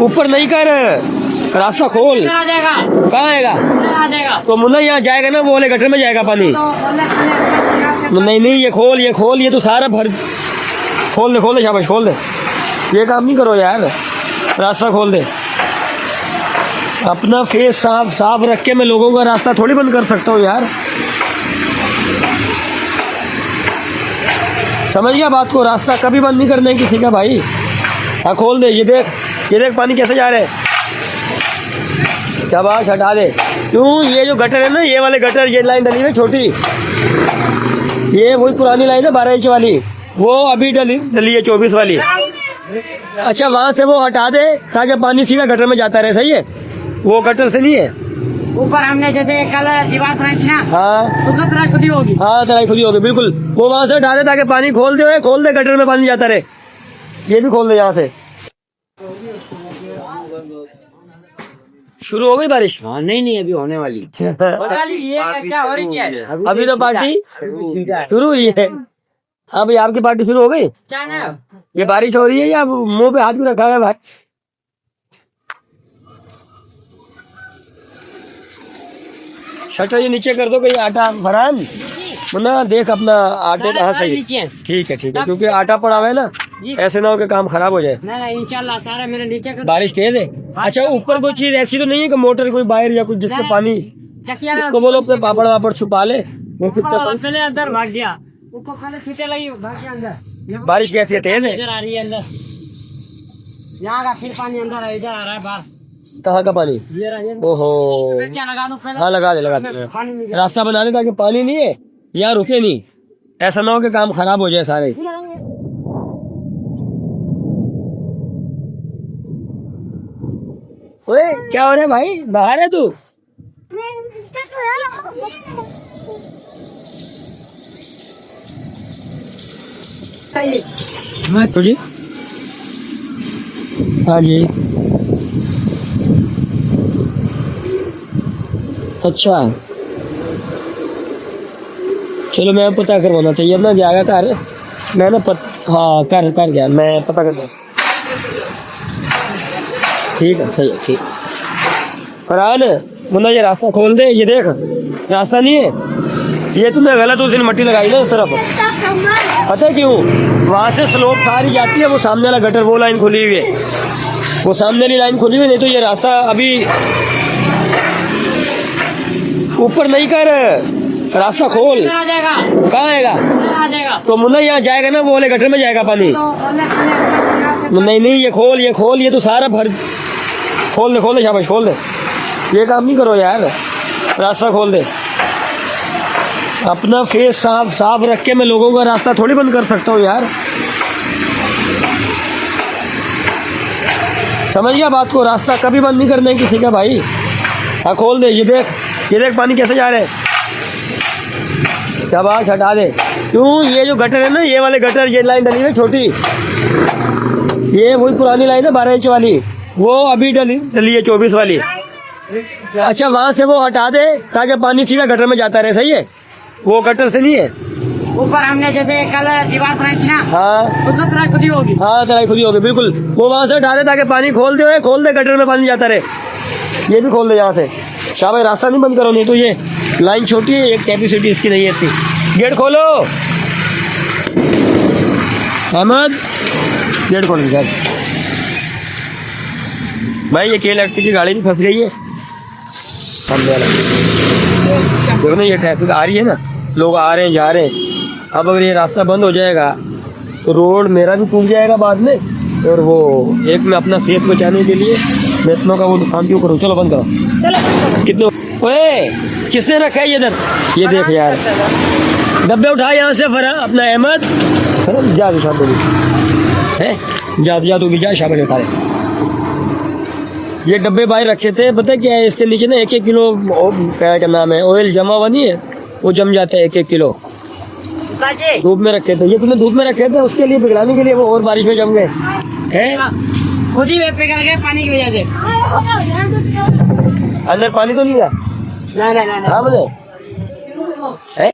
ऊपर नहीं कर, रास्ता खोल। कहाँ आएगा? तो मुन्ना यहाँ जाएगा ना, वो वाले गटर में जाएगा पानी। नहीं नहीं, ये खोल, ये तो सारा भर। खोल दे शाबाश, खोल दे। ये काम नहीं करो यार, रास्ता खोल दे। अपना फेस साफ रख के मैं लोगों का रास्ता थोड़ी बंद कर सकता हूँ यार। समझ गया बात को? रास्ता कभी बंद नहीं करना है किसी का भाई। हाँ खोल दे। ये देख पानी कैसे जा रहा है। शाबाश, हटा दे। क्यों? ये जो गटर है ना, ये वाले गटर, ये लाइन डली है छोटी, ये वही पुरानी लाइन है 12 इंच वाली, वो अभी डली है 24 वाली। अच्छा, वहां से वो हटा दे ताकि पानी सीधा गटर में जाता रहे। सही है? वो गटर से नहीं है। ऊपर हमने जैसे कल दीवार बनाई थी ना, हाँ तो तराई खुदी होगी। हाँ, तराई खुदी होगी बिल्कुल। वो वहां से हटा दे ताकि पानी खोल दे गटर में पानी जाता रहे। ये भी खोल दे यहाँ से। शुरू हो गई बारिश? हाँ, नहीं अभी होने वाली। ये क्या हो रही है? अभी तो पार्टी शुरू हुई है। हाँ भाई, आपकी पार्टी शुरू हो गई? ये बारिश हो रही है या मुंह पे हाथ भी रखा हुआ है भाई? शटर ये नीचे कर दो कहीं आटा। फरहान मुन्ना देख अपना आटे कहाँ सही। ठीक है क्योंकि आटा पड़ा हुआ है ना, ऐसे ना हो कि काम खराब हो जाए। नहीं इंशाल्लाह सारा मेरे नीचे कर। बारिश तेज है। अच्छा, ऊपर कोई चीज ऐसी तो नहीं है कि मोटर कोई बाहर या कुछ जिससे पानी, उसको बोलो अपने पापड़ वापड़ छुपा ले। पहले अंदर भाग गया, उसको खाली छींटे लगी, भाग गया अंदर। बारिश कैसी है? तेज है। इधर आ रही है अंदर, यहाँ का फिर पानी अंदर है, इधर आ रहा है बाहर। कहाँ का पानी? ओहो, क्या लगा दो पहले? हाँ लगा दे। रास्ता बना दे ताकि पानी नहीं है यहाँ रुके नहीं, ऐसा ना हो कि काम खराब हो जाए सारे। ओए क्या हो रहा है भाई? बाहर है तू? जी हाँ जी। अच्छा चलो, मैं पता करवाना चाहिए अपना जाएगा कर। मैं ना हाँ कर गया, मैं पता कर। ठीक है, सही है, ठीक। फरहान मुन्ना ये रास्ता खोल दे। ये देख, रास्ता नहीं है ये, तुमने गलत उस दिन मट्टी लगाई ना उस तरफ। पता है क्यों? वहाँ से स्लोप सारी जाती है, वो सामने वाला गटर, वो लाइन खुली हुई है, वो सामने वाली लाइन खुली हुई। नहीं तो ये रास्ता अभी ऊपर नहीं कर, रास्ता खोल। कहाँ आएगा? तो मुन्ना यहाँ जाएगा ना, वो वाले गटर में जाएगा पानी। नहीं नहीं, ये खोल, ये तो सारा भर। खोल दे शाबाश, खोल दे। ये काम नहीं करो यार, रास्ता खोल दे। अपना फेस साफ रख के मैं लोगों का रास्ता थोड़ी बंद कर सकता हूँ यार। समझ गया बात को? रास्ता कभी बंद नहीं करना है किसी का भाई। हाँ खोल दे। ये देख पानी कैसे जा रहा है। शाबाश, हटा दे। क्यों? ये जो गटर है ना, ये वाले गटर, ये लाइन डली है छोटी, ये वही पुरानी लाइन है 12 इंच वाली, वो अभी डली है 24 वाली। अच्छा, वहां से वो हटा दे ताकि पानी सीधा गटर में जाता रहे। सही है? वो गटर से नहीं है। ऊपर हमने जैसे कल दीवार बनाई थी ना, हाँ तो तराई खुदी होगी। हाँ, तराई खुदी होगी बिल्कुल। वो वहां से हटा दे ताकि पानी खोल दे गटर में पानी जाता रहे। ये भी खोल दे यहाँ से। शाबाश, रास्ता नहीं बंद करो, नहीं तो ये लाइन छोटी है, एक कैपेसिटी इसकी नहीं है इतनी। गेट खोलो अहमद, गेट खोलो यार। भाई ये के लड़के की गाड़ी भी फंस गई है सामने वाला। देखो ना, ये ट्रैफिक आ रही है ना, लोग आ रहे हैं जा रहे हैं। अब अगर ये रास्ता बंद हो जाएगा तो रोड मेरा भी टूट जाएगा बाद में, और वो एक मैं अपना फेस बचाने के लिए मैं इतना का वो नुकसान क्यों करूँ? चलो बंद करो। कितने? ओए किसने रखा है ये इधर? ये देख यार, डब्बे उठा यहाँ से। फरा अपना अहमद, जा शाबाश है, जा तू भी जा, शाबाश उठा ले। ये डब्बे बाहर रखे थे, पता क्या है, इसके नीचे ना 1-1 किलो क्या नाम है, ऑयल जमा हुआ नहीं है, वो जम जाता है 1-1 किलो। धूप में रखे थे, ये तुमने धूप में रखे थे उसके लिए पिघलाने के लिए, वो और बारिश में जम गए हैं। खुद ही पिघल गए पानी की वजह से। अंदर पानी तो नहीं था? नहीं। हाँ बोले है,